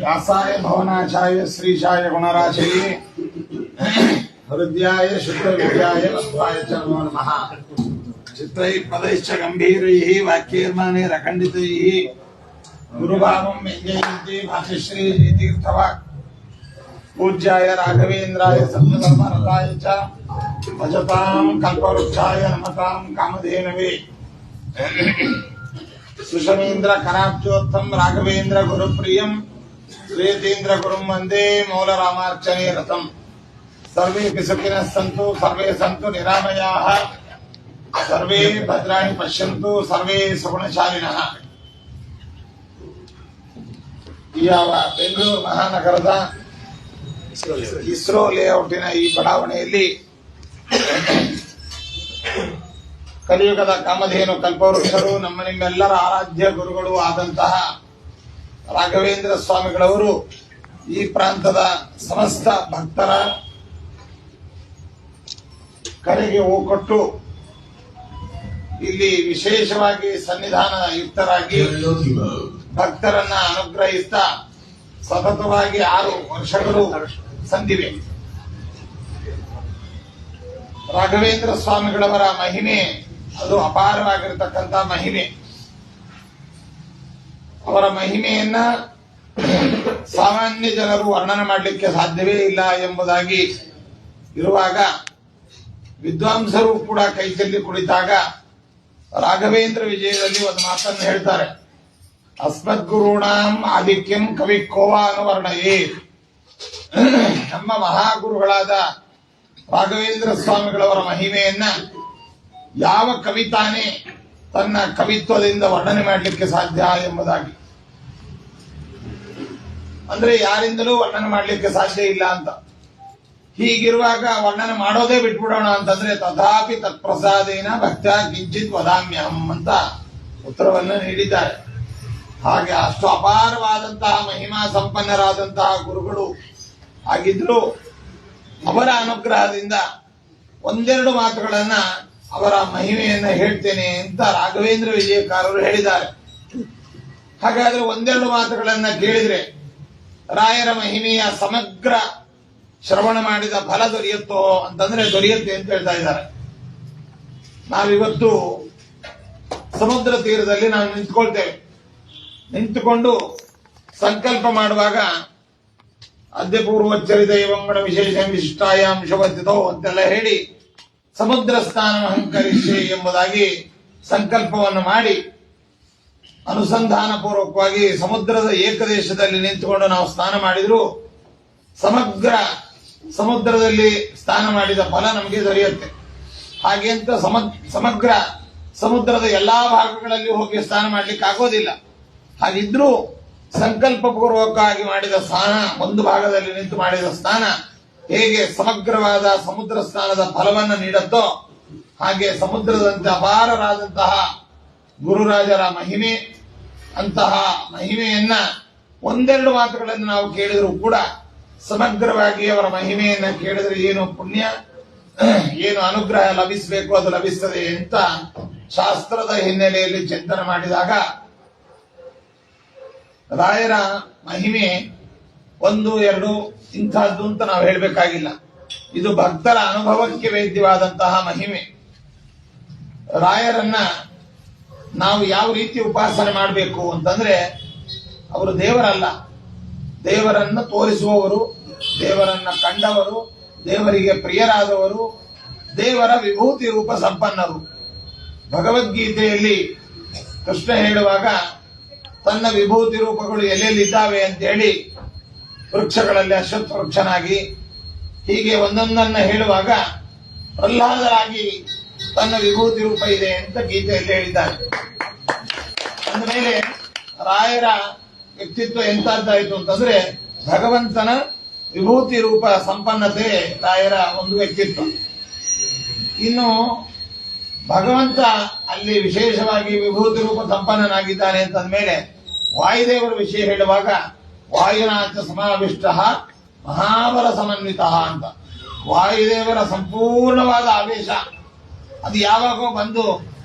व्यासाय भवनाशाय श्रीशाय गुणराशये हृदयाय शुद्धविद्याय वध्वाय च नमो नमः। चित्रैः पदैश्च गम्भीरैः वाक्यैर्मानैरखण्डितैः गुरुभावं व्यञ्जयन्ति भाष्यश्री तीर्थवाक् पूज्याय राघवेन्द्राय सत्यधर्मरताय च भजतां कल्पवृक्षाय नमतां कामधेनवे सुषमीन्द्र कराब्जोत्तम राघवेन्द्र गुरुप्रियं श्रीयतीन्द्र गुरुं वन्दे मौलरामार्चने रतम्। सर्वे सुखिनः सन्तु सर्वे सन्तु निरामयाः सर्वे भद्राणि पश्यन्तु सर्वे सुगुणशालिनः। ಯಾವ ಬೆಂಗಳೂರು ಮಹಾನಗರದ ಇಸ್ರೋ ಲೇಔಟಿನ ಈ ಬಡಾವಣೆಯಲ್ಲಿ ಕಲಿಯುಗದ ಕಾಮಧೇನು ಕಲ್ಪವೃಕ್ಷರು ನಮ್ಮ ನಿಮ್ಮೆಲ್ಲರ ಆರಾಧ್ಯ ಗುರುಗಳು ಆದಂತಹ ರಾಘವೇಂದ್ರ ಸ್ವಾಮಿಗಳವರು ಈ ಪ್ರಾಂತದ ಸಮಸ್ತ ಭಕ್ತರ ಕರೆಗೆ ಓಗೊಟ್ಟು ಇಲ್ಲಿ ವಿಶೇಷವಾಗಿ ಸನ್ನಿಧಾನ ಯುಕ್ತರಾಗಿ ಭಕ್ತರನ್ನ ಅನುಗ್ರಹಿಸ್ತಾ ಸತತವಾಗಿ 6 ವರ್ಷಗಳು ಸಂದಿವೆ. ರಾಘವೇಂದ್ರ ಸ್ವಾಮಿಗಳವರ ಮಹಿಮೆ ಅದು ಅಪಾರವಾಗಿರತಕ್ಕಂಥ ಮಹಿಮೆ. ಅವರ ಮಹಿಮೆಯನ್ನ ಸಾಮಾನ್ಯ ಜನರು ವರ್ಣನೆ ಮಾಡಲಿಕ್ಕೆ ಸಾಧ್ಯವೇ ಇಲ್ಲ ಎಂಬುದಾಗಿ ಇರುವಾಗ ವಿದ್ವಾಂಸರು ಕೂಡ ಕೈಚೆಲ್ಲಿ ಕುಳಿತಾಗ ರಾಘವೇಂದ್ರ ವಿಜಯದಲ್ಲಿ ಒಂದು ಮಾತನ್ನು ಹೇಳ್ತಾರೆ. ಅಸ್ಮದ್ಗುರುಣಾಂ ಆದಿಕ್ಯಂ ಕವಿ ಕೋವಾನುವರ್ಣಯೇ. ನಮ್ಮ ಮಹಾಗುರುಗಳಾದ ರಾಘವೇಂದ್ರ ಸ್ವಾಮಿಗಳವರ ಮಹಿಮೆಯನ್ನ ಯಾವ ಕವಿತಾನೇ ತನ್ನ ಕವಿತ್ವದಿಂದ ವರ್ಣನೆ ಮಾಡಲಿಕ್ಕೆ ಸಾಧ್ಯ ಎಂಬುದಾಗಿ, ಅಂದ್ರೆ ಯಾರಿಂದಲೂ ವರ್ಣನೆ ಮಾಡಲಿಕ್ಕೆ ಸಾಧ್ಯ ಇಲ್ಲ ಅಂತ. ಹೀಗಿರುವಾಗ ವರ್ಣನೆ ಮಾಡೋದೇ ಬಿಟ್ಬಿಡೋಣ ಅಂತಂದ್ರೆ ತಥಾಪಿ ತತ್ಪ್ರಸಾದೇನ ಭಕ್ತ್ಯಾ ಕಿಂಚಿತ್ ವದಾಮ್ಯಹಂ ಅಂತ ಉತ್ತರವನ್ನು ನೀಡಿದ್ದಾರೆ. ಹಾಗೆ ಅಷ್ಟು ಅಪಾರವಾದಂತಹ ಮಹಿಮಾ ಸಂಪನ್ನರಾದಂತಹ ಗುರುಗಳು ಆಗಿದ್ರು ಅವರ ಅನುಗ್ರಹದಿಂದ ಒಂದೆರಡು ಮಾತುಗಳನ್ನ ಅವರ ಮಹಿಮೆಯನ್ನ ಹೇಳ್ತೇನೆ ಅಂತ ರಾಘವೇಂದ್ರ ವಿಜಯಕಾರರು ಹೇಳಿದ್ದಾರೆ. ಹಾಗಾದ್ರೆ ಒಂದೆರಡು ಮಾತುಗಳನ್ನ ಕೇಳಿದ್ರೆ ರಾಯರ ಮಹಿಮೆಯ ಸಮಗ್ರ ಶ್ರವಣ ಮಾಡಿದ ಫಲ ದೊರೆಯುತ್ತೋ ಅಂತಂದ್ರೆ ದೊರೆಯುತ್ತೆ ಅಂತ ಹೇಳ್ತಾ ಇದ್ದಾರೆ. ನಾವಿವತ್ತು ಸಮುದ್ರ ತೀರದಲ್ಲಿ ನಾವು ನಿಂತ್ಕೊಳ್ತೇವೆ. ನಿಂತುಕೊಂಡು ಸಂಕಲ್ಪ ಮಾಡುವಾಗ ಅದ್ಯ ಪೂರ್ವಚ್ಚರಿತ ಏವಂಗಣ ವಿಶೇಷ ವಿಶಿಷ್ಟಾಯಾಂಶವತ್ತಿತೋ ಅಂತೆಲ್ಲ ಹೇಳಿ ಸಮುದ್ರ ಸ್ನಾನ ಅಹಂಕರಿಸಿ ಎಂಬುದಾಗಿ ಸಂಕಲ್ಪವನ್ನು ಮಾಡಿ ಅನುಸಂಧಾನ ಪೂರ್ವಕವಾಗಿ ಸಮುದ್ರದ ಏಕದೇಶದಲ್ಲಿ ನಿಂತುಕೊಂಡು ನಾವು ಸ್ನಾನ ಮಾಡಿದ್ರು ಸಮಗ್ರ ಸಮುದ್ರದಲ್ಲಿ ಸ್ನಾನ ಮಾಡಿದ ಫಲ ನಮಗೆ ದೊರೆಯುತ್ತೆ. ಹಾಗೆ ಅಂತ ಸಮಗ್ರ ಸಮುದ್ರದ ಎಲ್ಲಾ ಭಾಗಗಳಲ್ಲಿ ಹೋಗಿ ಸ್ನಾನ ಮಾಡ್ಲಿಕ್ಕೆ ಆಗೋದಿಲ್ಲ. ಹಾಗಿದ್ರೂ ಸಂಕಲ್ಪ ಪೂರ್ವಕವಾಗಿ ಮಾಡಿದ ಸ್ನಾನ, ಒಂದು ಭಾಗದಲ್ಲಿ ನಿಂತು ಮಾಡಿದ ಸ್ನಾನ ಹೇಗೆ ಸಮಗ್ರವಾದ ಸಮುದ್ರ ಸ್ನಾನದ ಫಲವನ್ನು ನೀಡುತ್ತೋ ಹಾಗೆ ಸಮುದ್ರದಂತೆ ಅಪಾರರಾದಂತಹ ಗುರುರಾಜರ ಮಹಿಮೆ, ಅಂತಹ ಮಹಿಮೆಯನ್ನ ಒಂದೆರಡು ಮಾತುಗಳನ್ನು ನಾವು ಕೇಳಿದರೂ ಕೂಡ ಸಮಗ್ರವಾಗಿ ಅವರ ಮಹಿಮೆಯನ್ನ ಕೇಳಿದ್ರೆ ಏನು ಪುಣ್ಯ, ಏನು ಅನುಗ್ರಹ ಲಭಿಸಬೇಕು ಅದು ಲಭಿಸ್ತದೆ ಅಂತ ಶಾಸ್ತ್ರದ ಹಿನ್ನೆಲೆಯಲ್ಲಿ ಚಿಂತನೆ ಮಾಡಿದಾಗ ರಾಯರ ಮಹಿಮೆ 1, 2 ಇಂಥದ್ದು ಅಂತ ನಾವು ಹೇಳಬೇಕಾಗಿಲ್ಲ. ಇದು ಭಕ್ತರ ಅನುಭವಕ್ಕೆ ವೇದ್ಯವಾದಂತಹ ಮಹಿಮೆ. ರಾಯರನ್ನ ನಾವು ಯಾವ ರೀತಿ ಉಪಾಸನೆ ಮಾಡಬೇಕು ಅಂತಂದ್ರೆ ಅವರು ದೇವರಲ್ಲ, ದೇವರನ್ನ ತೋರಿಸುವವರು, ದೇವರನ್ನ ಕಂಡವರು, ದೇವರಿಗೆ ಪ್ರಿಯರಾದವರು, ದೇವರ ವಿಭೂತಿ ರೂಪ ಸಂಪನ್ನರು. ಭಗವದ್ಗೀತೆಯಲ್ಲಿ ಕೃಷ್ಣ ಹೇಳುವಾಗ ತನ್ನ ವಿಭೂತಿ ರೂಪಗಳು ಎಲ್ಲೆಲ್ಲಿದ್ದಾವೆ ಅಂತೇಳಿ ವೃಕ್ಷಗಳಲ್ಲಿ ಅಶ್ವತ್ಥ ವೃಕ್ಷನಾಗಿ ಹೀಗೆ ಒಂದೊಂದನ್ನ ಹೇಳುವಾಗ ಪ್ರಹ್ಲಾದರಾಗಿ ತನ್ನ ವಿಭೂತಿ ರೂಪ ಇದೆ ಅಂತ ಗೀತೆಯಲ್ಲಿ ಹೇಳಿದ್ದಾರೆ. ಅಂದಮೇಲೆ ರಾಯರ ವ್ಯಕ್ತಿತ್ವ ಎಂತದ್ದಾಯಿತು ಅಂತಂದ್ರೆ ಭಗವಂತನ ವಿಭೂತಿ ರೂಪ ಸಂಪನ್ನತೆ ರಾಯರ ಒಂದು ವ್ಯಕ್ತಿತ್ವ. ಇನ್ನು ಭಗವಂತ ಅಲ್ಲಿ ವಿಶೇಷವಾಗಿ ವಿಭೂತಿ ರೂಪ ಸಂಪನ್ನನಾಗಿದ್ದಾನೆ ಅಂತಂದ್ಮೇಲೆ ವಾಯುದೇವರ ವಿಷಯ ಹೇಳುವಾಗ ವಾಯುನಾಚ ಸಮಾವಿಷ್ಟ ಮಹಾಬಲ ಸಮನ್ವಿತ ಅಂತ. ವಾಯುದೇವರ ಸಂಪೂರ್ಣವಾದ ಆವೇಶ ಅದು ಯಾವಾಗೋ ಬಂದು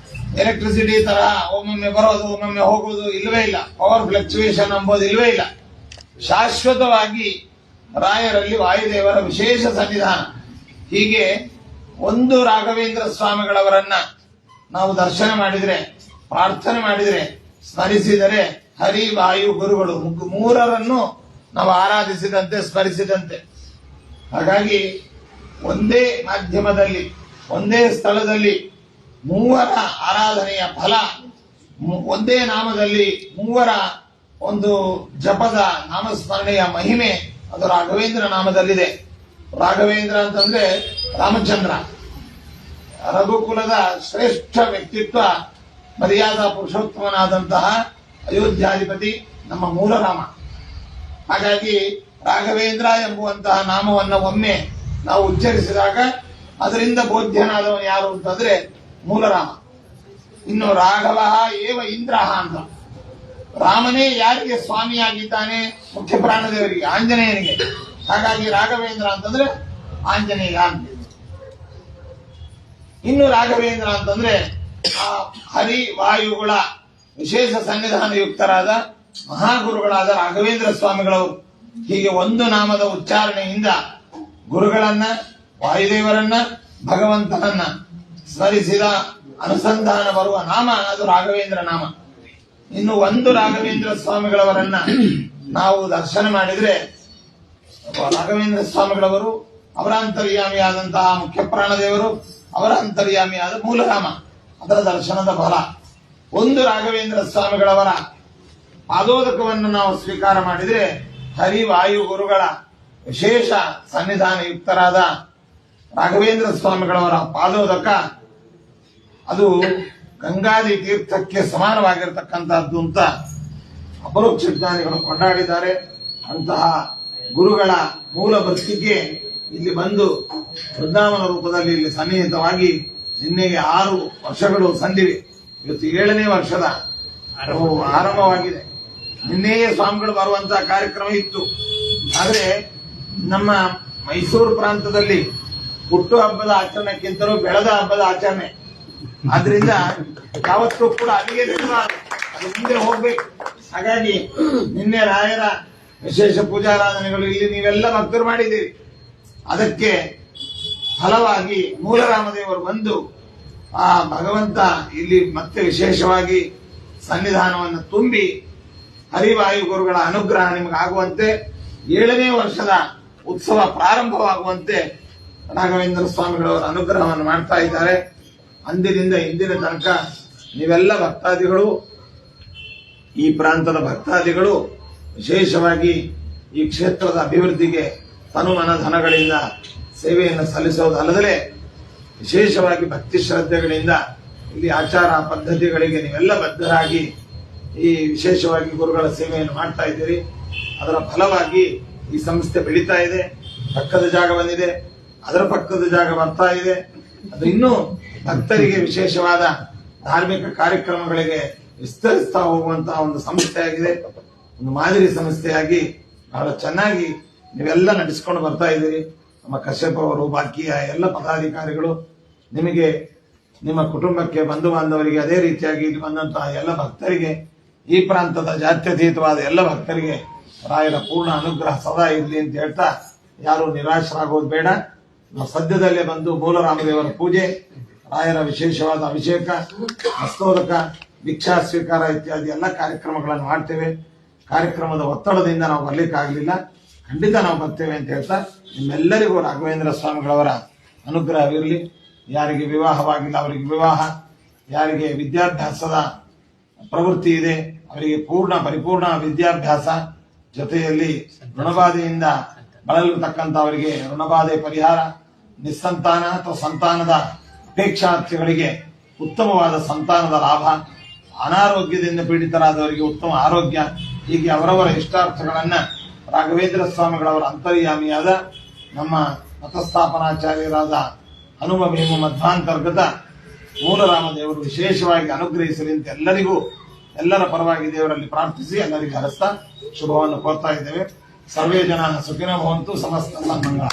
ಎಲೆಕ್ಟ್ರಿಸಿಟಿ ತರ ಒಮ್ಮೊಮ್ಮೆ ಬರೋದು ಒಮ್ಮೊಮ್ಮೆ ಹೋಗೋದು ಇಲ್ಲವೇ ಇಲ್ಲ. ಪವರ್ ಫ್ಲಕ್ಚುಯೇಷನ್ ಎಂಬುದು ಇಲ್ಲವೇ ಇಲ್ಲ. ಶಾಶ್ವತವಾಗಿ ರಾಯರಲ್ಲಿ ವಾಯುದೇವರ ವಿಶೇಷ ಸನ್ನಿಧಾನ. ಹೀಗೆ ಒಂದು ರಾಘವೇಂದ್ರ ಸ್ವಾಮಿಗಳವರನ್ನ ನಾವು ದರ್ಶನ ಮಾಡಿದ್ರೆ, ಪ್ರಾರ್ಥನೆ ಮಾಡಿದ್ರೆ, ಸ್ಮರಿಸಿದರೆ ಹರಿ ವಾಯು ಗುರುಗಳು ಮೂರರನ್ನು ನಾವು ಆರಾಧಿಸಿದಂತೆ, ಸ್ಮರಿಸಿದಂತೆ. ಹಾಗಾಗಿ ಒಂದೇ ಮಾಧ್ಯಮದಲ್ಲಿ, ಒಂದೇ ಸ್ಥಳದಲ್ಲಿ ಮೂವರ ಆರಾಧನೆಯ ಫಲ, ಒಂದೇ ನಾಮದಲ್ಲಿ ಮೂವರ ಒಂದು ಜಪದ ನಾಮಸ್ಮರಣೆಯ ಮಹಿಮೆ ಅದು ರಾಘವೇಂದ್ರ ನಾಮದಲ್ಲಿದೆ. ರಾಘವೇಂದ್ರ ಅಂತಂದ್ರೆ ರಾಮಚಂದ್ರ, ರಘುಕುಲದ ಶ್ರೇಷ್ಠ ವ್ಯಕ್ತಿತ್ವ, ಮರ್ಯಾದಾ ಪುರುಷೋತ್ತಮನಾದಂತಹ ಅಯೋಧ್ಯಾಧಿಪತಿ ನಮ್ಮ ಮೂಲ ರಾಮ. ಹಾಗಾಗಿ ರಾಘವೇಂದ್ರ ಎಂಬುವಂತಹ ನಾಮವನ್ನು ಒಮ್ಮೆ ನಾವು ಉಚ್ಚರಿಸಿದಾಗ ಅದರಿಂದ ಬೋಧ್ಯನಾದವನು ಯಾರು ಅಂತಂದ್ರೆ ಮೂಲರಾಮ. ಇನ್ನು ರಾಘವ ಏವ ಇಂದ್ರ ಅಂತ, ರಾಮನೇ ಯಾರಿಗೆ ಸ್ವಾಮಿಯಾಗಿದ್ದಾನೆ? ಮುಖ್ಯ ಪ್ರಾಣದೇವರಿಗೆ, ಆಂಜನೇಯನಿಗೆ. ಹಾಗಾಗಿ ರಾಘವೇಂದ್ರ ಅಂತಂದ್ರೆ ಆಂಜನೇಯ ಅಂತ. ಇನ್ನು ರಾಘವೇಂದ್ರ ಅಂತಂದ್ರೆ ಆ ಹರಿ ವಾಯುಗಳ ವಿಶೇಷ ಸನ್ನಿಧಾನ ಯುಕ್ತರಾದ ಮಹಾಗುರುಗಳಾದ ರಾಘವೇಂದ್ರ ಸ್ವಾಮಿಗಳವರು. ಹೀಗೆ ಒಂದು ನಾಮದ ಉಚ್ಚಾರಣೆಯಿಂದ ಗುರುಗಳನ್ನ, ವಾಯುದೇವರನ್ನ, ಭಗವಂತನನ್ನ ಸ್ಮರಿಸಿದ ಅನುಸಂಧಾನ ಬರುವ ನಾಮ ಅದು ರಾಘವೇಂದ್ರ ನಾಮ. ಇನ್ನು ಒಂದು ರಾಘವೇಂದ್ರ ಸ್ವಾಮಿಗಳವರನ್ನ ನಾವು ದರ್ಶನ ಮಾಡಿದ್ರೆ, ರಾಘವೇಂದ್ರ ಸ್ವಾಮಿಗಳವರು ಅವರ ಅಂತರ್ಯಾಮಿಯಾದಂತಹ ಮುಖ್ಯ ಪ್ರಾಣದೇವರು, ಅವರ ಅಂತರ್ಯಾಮಿಯಾದ ಮೂಲರಾಮ, ಅದರ ದರ್ಶನದ ಫಲ. ಒಂದು ರಾಘವೇಂದ್ರ ಸ್ವಾಮಿಗಳವರ ಪಾದೋದಕವನ್ನು ನಾವು ಸ್ವೀಕಾರ ಮಾಡಿದ್ರೆ ಹರಿ ವಾಯು ಗುರುಗಳ ವಿಶೇಷ ಸನ್ನಿಧಾನ ಯುಕ್ತರಾದ ರಾಘವೇಂದ್ರ ಸ್ವಾಮಿಗಳವರ ಪಾದೋದಕ ಅದು ಗಂಗಾದಿ ತೀರ್ಥಕ್ಕೆ ಸಮಾನವಾಗಿರತಕ್ಕಂಥದ್ದು ಅಂತ ಅಪರೋಕ್ಷ ಜ್ಞಾನಿಗಳು ಕೊಂಡಾಡಿದ್ದಾರೆ. ಅಂತಹ ಗುರುಗಳ ಮೂಲ ಭಕ್ತಿಗೆ ಇಲ್ಲಿ ಬಂದು ವೃಂದಾವನ ರೂಪದಲ್ಲಿ ಇಲ್ಲಿ ಸನ್ನಿಹಿತವಾಗಿ ನಿನ್ನೆಗೆ 6 ವರ್ಷಗಳು ಸಂದಿವೆ. ಇವತ್ತು 7ನೇ ವರ್ಷದ ಆರಂಭವಾಗಿದೆ. ನಿನ್ನೆಯೇ ಸ್ವಾಮಿಗಳು ಬರುವಂತಹ ಕಾರ್ಯಕ್ರಮ ಇತ್ತು. ಆದ್ರೆ ನಮ್ಮ ಮೈಸೂರು ಪ್ರಾಂತದಲ್ಲಿ ಹುಟ್ಟು ಹಬ್ಬದ ಆಚರಣೆಕ್ಕಿಂತಲೂ ಬೆಳೆದ ಹಬ್ಬದ ಆಚರಣೆ. ಆದ್ರಿಂದ ಯಾವತ್ತೂ ಕೂಡ ಅಲ್ಲಿಗೆ ಅದು ಮುಂದೆ ಹೋಗ್ಬೇಕು. ಹಾಗಾಗಿ ನಿನ್ನೆ ರಾಯರ ವಿಶೇಷ ಪೂಜಾರಾಧನೆಗಳು ಇಲ್ಲಿ ನೀವೆಲ್ಲ ಭಕ್ತರು ಮಾಡಿದ್ದೀರಿ. ಅದಕ್ಕೆ ಫಲವಾಗಿ ಮೂಲರಾಮದೇವರು ಬಂದು ಆ ಭಗವಂತ ಇಲ್ಲಿ ಮತ್ತೆ ವಿಶೇಷವಾಗಿ ಸನ್ನಿಧಾನವನ್ನು ತುಂಬಿ ಹರಿವಾಯು ಗುರುಗಳ ಅನುಗ್ರಹ ನಿಮಗಾಗುವಂತೆ, 7ನೇ ವರ್ಷದ ಉತ್ಸವ ಪ್ರಾರಂಭವಾಗುವಂತೆ ರಾಘವೇಂದ್ರ ಸ್ವಾಮಿಗಳವರ ಅನುಗ್ರಹವನ್ನು ಮಾಡ್ತಾ ಇದ್ದಾರೆ. ಅಂದಿನಿಂದ ಇಂದಿನ ತನಕ ನೀವೆಲ್ಲ ಭಕ್ತಾದಿಗಳು, ಈ ಪ್ರಾಂತದ ಭಕ್ತಾದಿಗಳು ವಿಶೇಷವಾಗಿ ಈ ಕ್ಷೇತ್ರದ ಅಭಿವೃದ್ಧಿಗೆ ತನುಮನ ಧನಗಳಿಂದ ಸೇವೆಯನ್ನು ಸಲ್ಲಿಸೋದಲ್ಲದೆ ವಿಶೇಷವಾಗಿ ಭಕ್ತಿ ಶ್ರದ್ಧೆಗಳಿಂದ ಇಲ್ಲಿ ಆಚಾರ ಪದ್ಧತಿಗಳಿಗೆ ನೀವೆಲ್ಲ ಬದ್ಧರಾಗಿ ಈ ವಿಶೇಷವಾಗಿ ಗುರುಗಳ ಸೇವೆಯನ್ನು ಮಾಡ್ತಾ ಇದ್ದೀರಿ. ಅದರ ಫಲವಾಗಿ ಈ ಸಂಸ್ಥೆ ಬೆಳೀತಾ ಇದೆ. ಪಕ್ಕದ ಜಾಗ ಬಂದಿದೆ, ಅದರ ಪಕ್ಕದ ಜಾಗ ಬರ್ತಾ ಇದೆ. ಅದು ಇನ್ನೂ ಭಕ್ತರಿಗೆ ವಿಶೇಷವಾದ ಧಾರ್ಮಿಕ ಕಾರ್ಯಕ್ರಮಗಳಿಗೆ ವಿಸ್ತರಿಸ್ತಾ ಹೋಗುವಂತಹ ಒಂದು ಸಂಸ್ಥೆಯಾಗಿದೆ. ಒಂದು ಮಾದರಿ ಸಂಸ್ಥೆಯಾಗಿ ಬಹಳ ಚೆನ್ನಾಗಿ ನೀವೆಲ್ಲ ನಡೆಸಿಕೊಂಡು ಬರ್ತಾ ಇದ್ದೀರಿ. ನಮ್ಮ ಕಶ್ಯಪ್ ಅವರು, ಬಾಕಿಯ ಎಲ್ಲ ಪದಾಧಿಕಾರಿಗಳು, ನಿಮಗೆ, ನಿಮ್ಮ ಕುಟುಂಬಕ್ಕೆ, ಬಂಧು ಬಾಂಧವರಿಗೆ, ಅದೇ ರೀತಿಯಾಗಿ ಇಲ್ಲಿ ಬಂದಂತಹ ಎಲ್ಲ ಭಕ್ತರಿಗೆ, ಈ ಪ್ರಾಂತದ ಜಾತ್ಯತೀತವಾದ ಎಲ್ಲ ಭಕ್ತರಿಗೆ ರಾಯರ ಪೂರ್ಣ ಅನುಗ್ರಹ ಸದಾ ಇರಲಿ ಅಂತ ಹೇಳ್ತಾ ಯಾರು ನಿರಾಶರಾಗೋದು ಬೇಡ. ನಾವು ಸದ್ಯದಲ್ಲೇ ಬಂದು ಮೂಲರಾಮದೇವರ ಪೂಜೆ, ರಾಯರ ವಿಶೇಷವಾದ ಅಭಿಷೇಕ, ಹಸ್ತೋದಕ, ಭಿಕ್ಷಾ ಸ್ವೀಕಾರ ಇತ್ಯಾದಿ ಎಲ್ಲ ಕಾರ್ಯಕ್ರಮಗಳನ್ನು ಮಾಡ್ತೇವೆ. ಕಾರ್ಯಕ್ರಮದ ಒತ್ತಡದಿಂದ ನಾವು ಬರ್ಲಿಕ್ಕಾಗಲಿಲ್ಲ, ಖಂಡಿತ ನಾವು ಬರ್ತೇವೆ ಅಂತ ಹೇಳ್ತಾ ನಿಮ್ಮೆಲ್ಲರಿಗೂ ರಾಘವೇಂದ್ರ ಸ್ವಾಮಿಗಳವರ ಅನುಗ್ರಹವಿರಲಿ. ಯಾರಿಗೆ ವಿವಾಹವಾಗಿಲ್ಲ ಅವರಿಗೆ ವಿವಾಹ, ಯಾರಿಗೆ ವಿದ್ಯಾಭ್ಯಾಸದ ಪ್ರವೃತ್ತಿ ಇದೆ ಅವರಿಗೆ ಪರಿಪೂರ್ಣ ವಿದ್ಯಾಭ್ಯಾಸ, ಜೊತೆಯಲ್ಲಿ ಋಣಬಾಧೆಯಿಂದ ಬಳಲತಕ್ಕಂಥವರಿಗೆ ಋಣಬಾಧೆ ಪರಿಹಾರ, ನಿಸ್ಸಂತಾನ ಅಥವಾ ಸಂತಾನದ ಅಪೇಕ್ಷಾರ್ಥಿಗಳಿಗೆ ಉತ್ತಮವಾದ ಸಂತಾನದ ಲಾಭ, ಅನಾರೋಗ್ಯದಿಂದ ಪೀಡಿತರಾದವರಿಗೆ ಉತ್ತಮ ಆರೋಗ್ಯ, ಹೀಗೆ ಅವರವರ ಇಷ್ಟಾರ್ಥಗಳನ್ನ ರಾಘವೇಂದ್ರ ಸ್ವಾಮಿಗಳವರ ಅಂತರ್ಯಾಮಿಯಾದ ನಮ್ಮ ಮತಸ್ಥಾಪನಾಚಾರ್ಯರಾದ ಹನುಮ ಭೀಮ ಮಧ್ವಾಂತರ್ಗತ ಮೂಲರಾಮದೇವರು ವಿಶೇಷವಾಗಿ ಅನುಗ್ರಹಿಸಲಿ ಅಂತ ಎಲ್ಲರಿಗೂ, ಎಲ್ಲರ ಪರವಾಗಿ ದೇವರಲ್ಲಿ ಪ್ರಾರ್ಥಿಸಿ ಎಲ್ಲರಿಗೂ ಹರಸ್ತಾ ಶುಭವನ್ನು ಕೋರ್ತಾ ಇದ್ದೇವೆ. ಸರ್ವೇ ಜನ ಸುಖಿನೋ ಭವಂತು, ಸಮಸ್ತ ಸನ್ಮಂಗಳ.